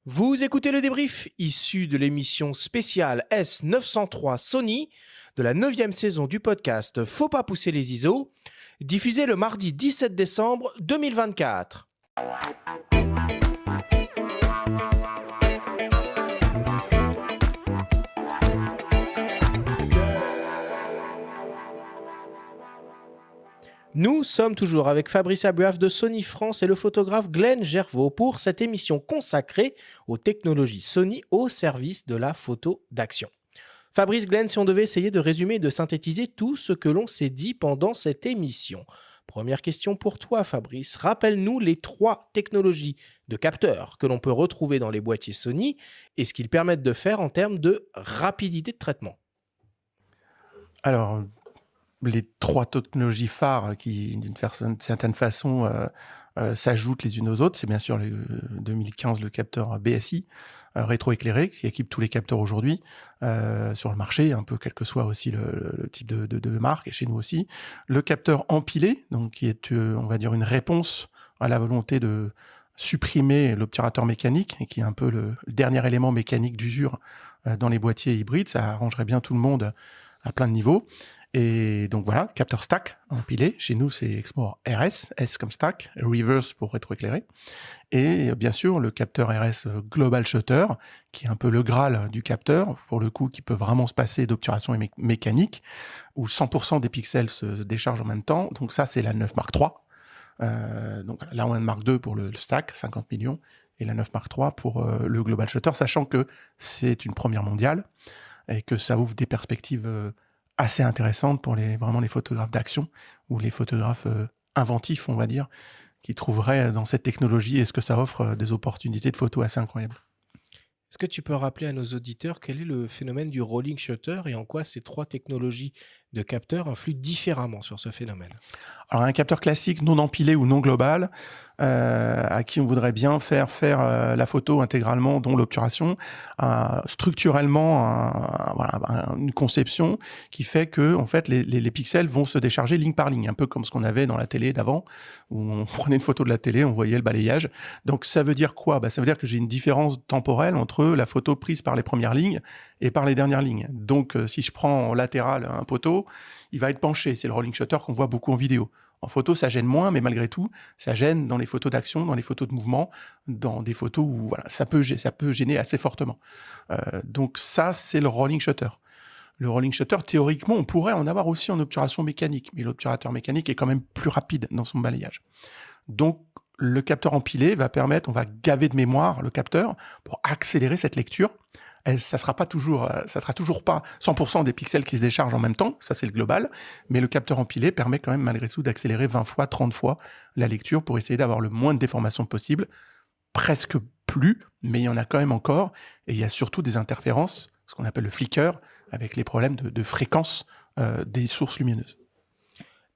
Vous écoutez le débrief issu de l'émission spéciale S903 Sony de la 9e saison du podcast Faut pas pousser les ISO, diffusé le mardi 17 décembre 2024. Nous sommes toujours avec Fabrice Abuaf de Sony France et le photographe Glenn Gervaux pour cette émission consacrée aux technologies Sony au service de la photo d'action. Fabrice, Glenn, si on devait essayer de résumer et de synthétiser tout ce que l'on s'est dit pendant cette émission. Première question pour toi, Fabrice. Rappelle-nous les 3 technologies de capteurs que l'on peut retrouver dans les boîtiers Sony et ce qu'ils permettent de faire en termes de rapidité de traitement. Alors, les 3 technologies phares qui, d'une certaine façon, s'ajoutent les unes aux autres, c'est bien sûr 2015 le capteur BSI rétroéclairé qui équipe tous les capteurs aujourd'hui sur le marché, un peu quel que soit aussi le type de marque, et chez nous aussi. Le capteur empilé, donc qui est, on va dire, une réponse à la volonté de supprimer l'obturateur mécanique, et qui est un peu le dernier élément mécanique d'usure dans les boîtiers hybrides. Ça arrangerait bien tout le monde à plein de niveaux. Et donc voilà, capteur stack empilé. Chez nous, c'est Exmor RS, S comme stack, reverse pour rétroéclairer. Et bien sûr, le capteur RS Global Shutter, qui est un peu le Graal du capteur, pour le coup, qui peut vraiment se passer d'obturation mécanique, où 100% des pixels se déchargent en même temps. Donc ça, c'est la 9 Mark III. Donc la 1 Mark II pour le stack, 50 millions, et la 9 Mark III pour le Global Shutter, sachant que c'est une première mondiale et que ça ouvre des perspectives assez intéressante pour vraiment les photographes d'action ou les photographes inventifs, on va dire, qui trouveraient dans cette technologie, est-ce que ça offre des opportunités de photos assez incroyables. Est-ce que tu peux rappeler à nos auditeurs quel est le phénomène du rolling shutter et en quoi ces 3 technologies de capteurs influent différemment sur ce phénomène? Alors un capteur classique non empilé ou non global, à qui on voudrait bien faire la photo intégralement, dont l'obturation, structurellement une conception qui fait que en fait les pixels vont se décharger ligne par ligne, un peu comme ce qu'on avait dans la télé d'avant, où on prenait une photo de la télé, on voyait le balayage. Donc ça veut dire quoi ? Ça veut dire que j'ai une différence temporelle entre la photo prise par les premières lignes et par les dernières lignes. Donc si je prends en latéral un poteau, il va être penché. C'est le rolling shutter qu'on voit beaucoup en vidéo. En photo, ça gêne moins, mais malgré tout, ça gêne dans les photos d'action, dans les photos de mouvement, dans des photos où voilà, ça peut gêner assez fortement. Donc ça, c'est le rolling shutter. Le rolling shutter, théoriquement, on pourrait en avoir aussi en obturation mécanique, mais l'obturateur mécanique est quand même plus rapide dans son balayage. Donc, le capteur empilé va permettre, on va gaver de mémoire le capteur pour accélérer cette lecture. Ça sera toujours pas 100% des pixels qui se déchargent en même temps, ça c'est le global, mais le capteur empilé permet quand même malgré tout d'accélérer 20 fois, 30 fois la lecture pour essayer d'avoir le moins de déformations possible. Presque plus, mais il y en a quand même encore, et il y a surtout des interférences, ce qu'on appelle le flicker, avec les problèmes de fréquence des sources lumineuses.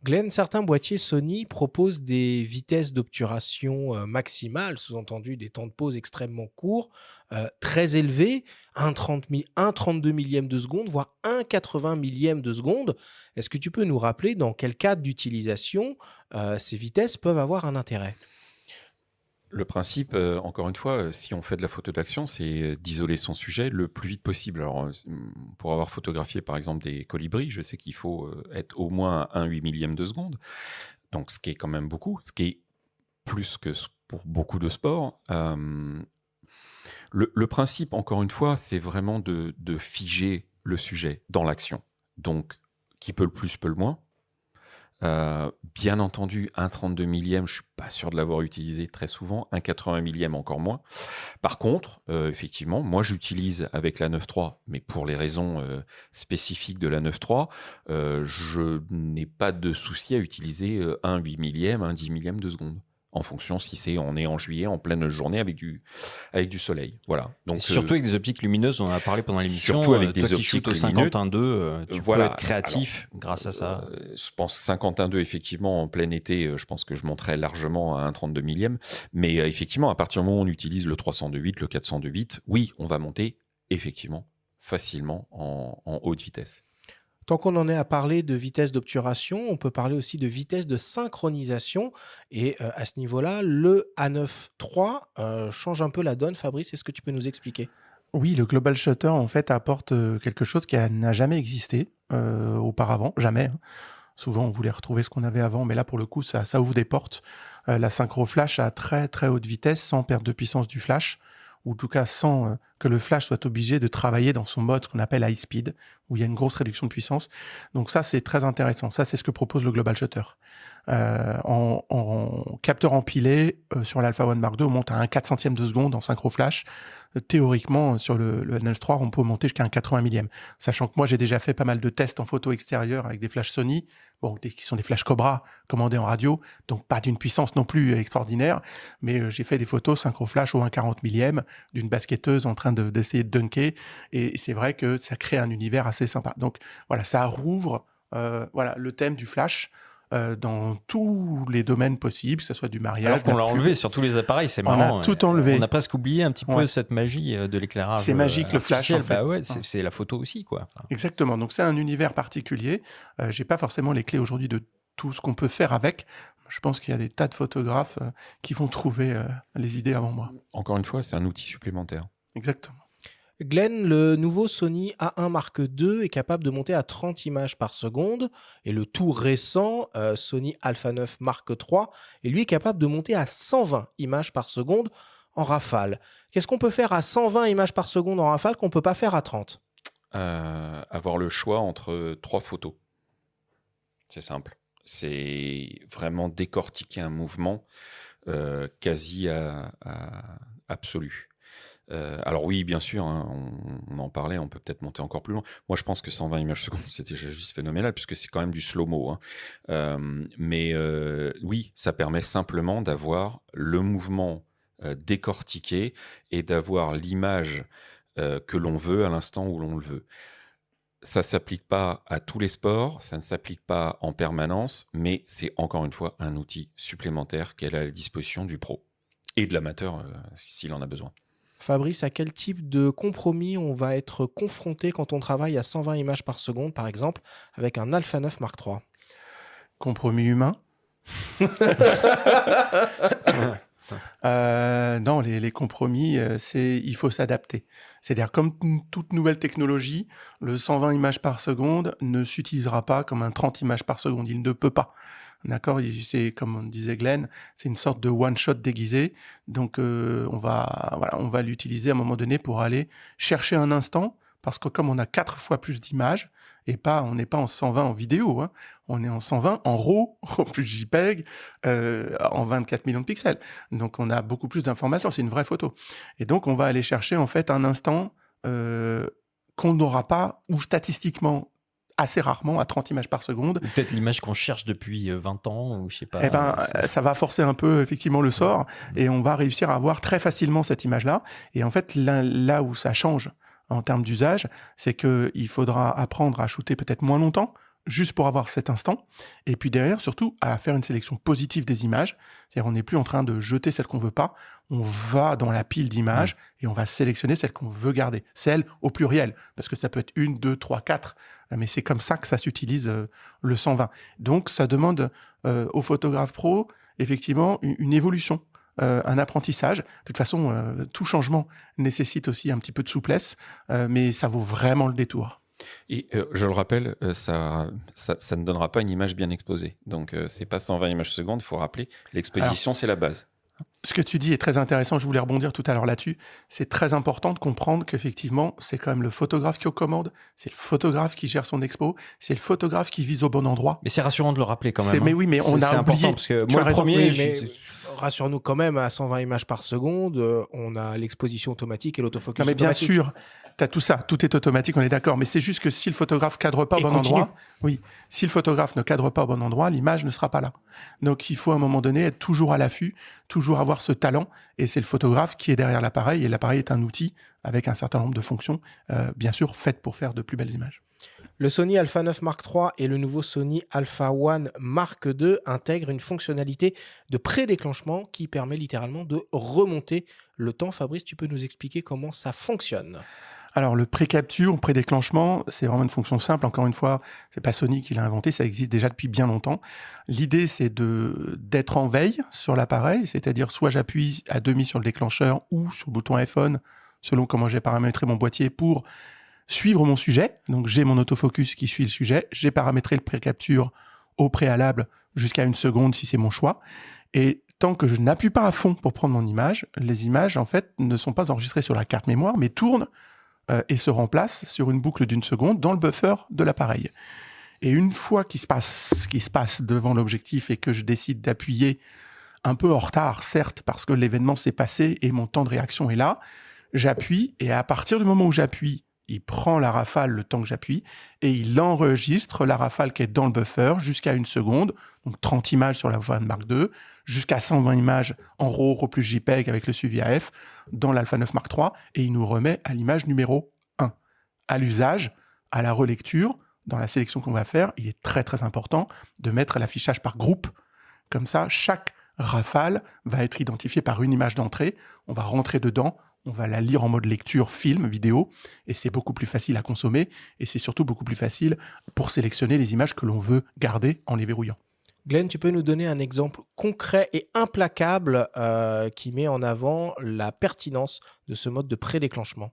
Glenn, certains boîtiers Sony proposent des vitesses d'obturation maximales, sous-entendu des temps de pause extrêmement courts, très élevés, 1,32 millième de seconde, voire 1,80 millième de seconde. Est-ce que tu peux nous rappeler dans quel cadre d'utilisation ces vitesses peuvent avoir un intérêt ? Le principe, encore une fois, si on fait de la photo d'action, c'est d'isoler son sujet le plus vite possible. Alors, pour avoir photographié par exemple des colibris, je sais qu'il faut être au moins à 1,8 millième de seconde, donc ce qui est quand même beaucoup, ce qui est plus que pour beaucoup de sports. Le principe, encore une fois, c'est vraiment de figer le sujet dans l'action. Donc, qui peut le plus, peut le moins. Bien entendu, 1,32 millième, je suis pas sûr de l'avoir utilisé très souvent, 1,80 millième encore moins. Par contre, effectivement, moi j'utilise avec la 9.3, mais pour les raisons spécifiques de la 9.3, je n'ai pas de souci à utiliser 1,8 millième, 1,10 millième de seconde. En fonction si on est en juillet, en pleine journée avec du soleil. Voilà. Donc, surtout avec des optiques lumineuses, on en a parlé pendant l'émission. Surtout avec des optiques au 51.2, tu peux être créatif grâce à ça. Je pense 51.2, effectivement, en plein été, je pense que je monterais largement à 1,32 millième. Mais effectivement, à partir du moment où on utilise le 302.8, le 402.8, oui, on va monter effectivement facilement en haute vitesse. Tant qu'on en est à parler de vitesse d'obturation, on peut parler aussi de vitesse de synchronisation. Et à ce niveau-là, le A9 III change un peu la donne. Fabrice, est-ce que tu peux nous expliquer? Oui, le Global Shutter, en fait, apporte quelque chose qui n'a jamais existé auparavant, jamais, hein. Souvent, on voulait retrouver ce qu'on avait avant, mais là, pour le coup, ça ouvre des portes. La synchro flash à très, très haute vitesse, sans perte de puissance du flash, ou en tout cas sans que le flash soit obligé de travailler dans son mode qu'on appelle high speed, où il y a une grosse réduction de puissance. Donc ça, c'est très intéressant. Ça, c'est ce que propose le Global Shutter. En capteur empilé, sur l'Alpha One Mark II, on monte à un 4 centième de seconde en synchro flash. Théoriquement, sur le A9 III, on peut monter jusqu'à un 80 millième. Sachant que moi, j'ai déjà fait pas mal de tests en photo extérieure avec des flashs Sony, qui sont des flashs Cobra commandés en radio, donc pas d'une puissance non plus extraordinaire, mais j'ai fait des photos synchro flash au 1/40 millième d'une basketteuse en train d'essayer de dunker, et c'est vrai que ça crée un univers assez sympa. Donc voilà, ça rouvre le thème du flash dans tous les domaines possibles, que ce soit du mariage. Alors qu'on l'a enlevé sur tous les appareils, c'est marrant. On a tout enlevé. On a presque oublié un petit peu cette magie de l'éclairage. C'est magique le flash, en fait. Bah ouais, c'est la photo aussi, quoi. Exactement. Donc c'est un univers particulier. J'ai pas forcément les clés aujourd'hui de tout ce qu'on peut faire avec. Je pense qu'il y a des tas de photographes qui vont trouver les idées avant moi. Encore une fois, c'est un outil supplémentaire. Exactement. Glenn, le nouveau Sony A1 Mark II est capable de monter à 30 images par seconde et le tout récent Sony Alpha 9 Mark III est lui capable de monter à 120 images par seconde en rafale. Qu'est-ce qu'on peut faire à 120 images par seconde en rafale qu'on ne peut pas faire à 30? Avoir le choix entre 3 photos. C'est simple. C'est vraiment décortiquer un mouvement quasi absolu. Alors oui, bien sûr, hein, on en parlait, on peut peut-être monter encore plus loin. Moi, je pense que 120 images secondes, c'était juste phénoménal, puisque c'est quand même du slow-mo. Hein. Mais oui, ça permet simplement d'avoir le mouvement décortiqué et d'avoir l'image que l'on veut à l'instant où l'on le veut. Ça ne s'applique pas à tous les sports, ça ne s'applique pas en permanence, mais c'est encore une fois un outil supplémentaire qu'elle a à la disposition du pro et de l'amateur s'il en a besoin. Fabrice, à quel type de compromis on va être confronté quand on travaille à 120 images par seconde, par exemple, avec un Alpha 9 Mark III? Compromis humain. Non, les compromis, il faut s'adapter. C'est-à-dire, comme toute nouvelle technologie, le 120 images par seconde ne s'utilisera pas comme un 30 images par seconde. Il ne peut pas. D'accord, c'est comme on disait Glenn, c'est une sorte de one-shot déguisé. Donc, on va l'utiliser à un moment donné pour aller chercher un instant, parce que comme on a 4 fois plus d'images, et on n'est pas en 120 en vidéo, hein, on est en 120 en RAW, en plus JPEG, en 24 millions de pixels. Donc, on a beaucoup plus d'informations, c'est une vraie photo. Et donc, on va aller chercher en fait un instant qu'on n'aura pas, ou statistiquement, assez rarement à 30 images par seconde. Peut-être l'image qu'on cherche depuis 20 ans, ou je sais pas. Ça va forcer un peu effectivement le sort, et on va réussir à avoir très facilement cette image-là. Et en fait, là où ça change en termes d'usage, c'est qu'il faudra apprendre à shooter peut-être moins longtemps, juste pour avoir cet instant, et puis derrière, surtout, à faire une sélection positive des images. C'est-à-dire, on n'est plus en train de jeter celles qu'on veut pas, on va dans la pile d'images et on va sélectionner celles qu'on veut garder, celles au pluriel, parce que ça peut être 1, 2, 3, 4, mais c'est comme ça que ça s'utilise le 120. Donc, ça demande aux photographes pro, effectivement, une évolution, un apprentissage. De toute façon, tout changement nécessite aussi un petit peu de souplesse, mais ça vaut vraiment le détour. Et je le rappelle, ça ne donnera pas une image bien exposée. Donc, c'est pas 120 images secondes, il faut rappeler, l'exposition, c'est la base. Ce que tu dis est très intéressant, je voulais rebondir tout à l'heure là-dessus. C'est très important de comprendre qu'effectivement, c'est quand même le photographe qui commande, c'est le photographe qui gère son expo, c'est le photographe qui vise au bon endroit. Mais c'est rassurant de le rappeler quand même. Mais oui, mais on a oublié. Parce que moi, le premier... Rassure-nous quand même, à 120 images par seconde, on a l'exposition automatique et l'autofocus automatique. Mais bien sûr, tu as tout ça, tout est automatique, on est d'accord. Mais c'est juste que si le photographe cadre pas au bon endroit, si le photographe ne cadre pas au bon endroit, l'image ne sera pas là. Donc il faut à un moment donné être toujours à l'affût, toujours avoir ce talent, et c'est le photographe qui est derrière l'appareil, et l'appareil est un outil avec un certain nombre de fonctions, bien sûr, faites pour faire de plus belles images. Le Sony Alpha 9 Mark III et le nouveau Sony Alpha One Mark II intègrent une fonctionnalité de pré-déclenchement qui permet littéralement de remonter le temps. Fabrice, tu peux nous expliquer comment ça fonctionne? Alors, le pré-capture, pré-déclenchement, c'est vraiment une fonction simple. Encore une fois, c'est pas Sony qui l'a inventé, ça existe déjà depuis bien longtemps. L'idée, c'est d'être en veille sur l'appareil, c'est-à-dire soit j'appuie à demi sur le déclencheur ou sur le bouton iPhone, selon comment j'ai paramétré mon boîtier pour suivre mon sujet. Donc, j'ai mon autofocus qui suit le sujet. J'ai paramétré le pré-capture au préalable jusqu'à 1 seconde si c'est mon choix. Et tant que je n'appuie pas à fond pour prendre mon image, les images, en fait, ne sont pas enregistrées sur la carte mémoire, mais tournent et se remplacent sur une boucle d'1 seconde dans le buffer de l'appareil. Et une fois qu'il se passe ce qui se passe devant l'objectif et que je décide d'appuyer un peu en retard, certes, parce que l'événement s'est passé et mon temps de réaction est là, j'appuie et à partir du moment où j'appuie, il prend la rafale le temps que j'appuie et il enregistre la rafale qui est dans le buffer jusqu'à 1 seconde, donc 30 images sur la Alpha One Mark II, jusqu'à 120 images en RAW plus JPEG avec le suivi AF dans l'Alpha 9 Mark III et il nous remet à l'image numéro 1. À l'usage, à la relecture, dans la sélection qu'on va faire, il est très très important de mettre l'affichage par groupe. Comme ça, chaque rafale va être identifiée par une image d'entrée. On va rentrer dedans, on va la lire en mode lecture, film, vidéo, et c'est beaucoup plus facile à consommer, et c'est surtout beaucoup plus facile pour sélectionner les images que l'on veut garder en les verrouillant. Glenn, tu peux nous donner un exemple concret et implacable qui met en avant la pertinence de ce mode de prédéclenchement?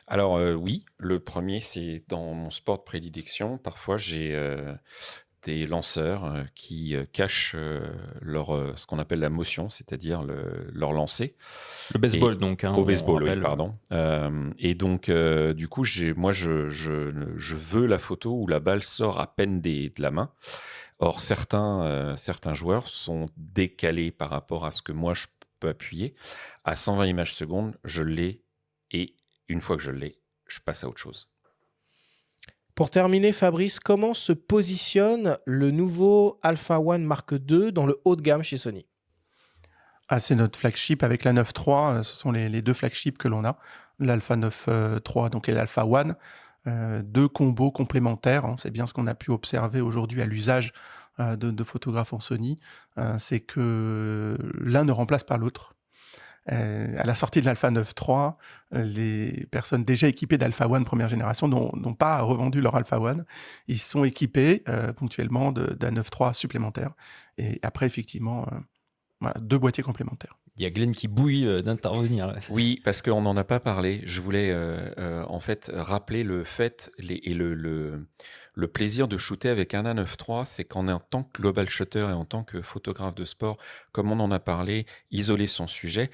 Alors oui, le premier, c'est dans mon sport de prédilection. Parfois, j'ai des lanceurs qui cachent ce qu'on appelle la motion, c'est-à-dire leur lancer. Le baseball, donc. Au baseball, oui, pardon. Et donc, du coup, je veux la photo où la balle sort à peine de la main. Or, certains joueurs sont décalés par rapport à ce que moi, je peux appuyer. À 120 images secondes, je l'ai. Et une fois que je l'ai, je passe à autre chose. Pour terminer, Fabrice, comment se positionne le nouveau Alpha One Mark II dans le haut de gamme chez Sony? C'est notre flagship avec la 9.3. Ce sont les deux flagships que l'on a. L'Alpha 9.3 donc, et l'Alpha One. Deux combos complémentaires. C'est bien ce qu'on a pu observer aujourd'hui à l'usage de photographes en Sony. C'est que l'un ne remplace pas l'autre. À la sortie de l'Alpha 9.3, les personnes déjà équipées d'Alpha One première génération n'ont pas revendu leur Alpha One. Ils sont équipés ponctuellement d'un 9.3 supplémentaire. Et après, effectivement, voilà, deux boîtiers complémentaires. Il y a Glenn qui bouille d'intervenir. Oui, parce qu'on n'en a pas parlé. Je voulais en fait rappeler le fait et le plaisir de shooter avec un A9 III, c'est qu'en tant que global shutter et en tant que photographe de sport, comme on en a parlé, isoler son sujet,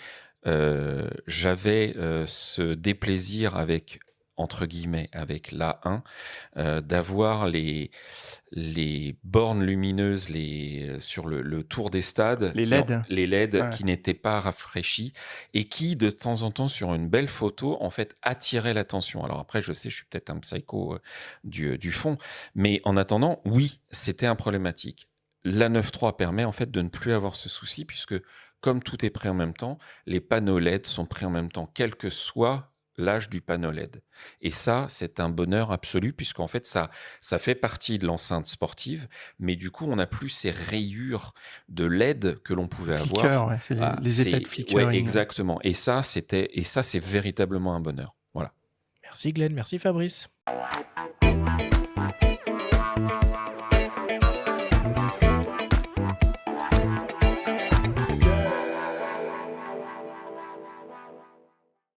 j'avais ce déplaisir avec entre guillemets avec l'A1 d'avoir les bornes lumineuses sur le tour des stades, les LED, ouais, qui n'étaient pas rafraîchies et qui de temps en temps sur une belle photo en fait attiraient l'attention. Alors après je sais, je suis peut-être un psycho du fond, mais en attendant oui, c'était un problématique. La 9.3 permet en fait de ne plus avoir ce souci puisque comme tout est prêt en même temps, les panneaux LED sont prêts en même temps, quel que soit l'âge du panneau LED. Et ça, c'est un bonheur absolu, puisqu'en fait, ça fait partie de l'enceinte sportive, mais du coup, on n'a plus ces rayures de LED que l'on pouvait avoir. Ouais, c'est les effets de flickering. Ouais, exactement. Et ça, c'est véritablement un bonheur. Voilà. Merci Glenn, merci Fabrice.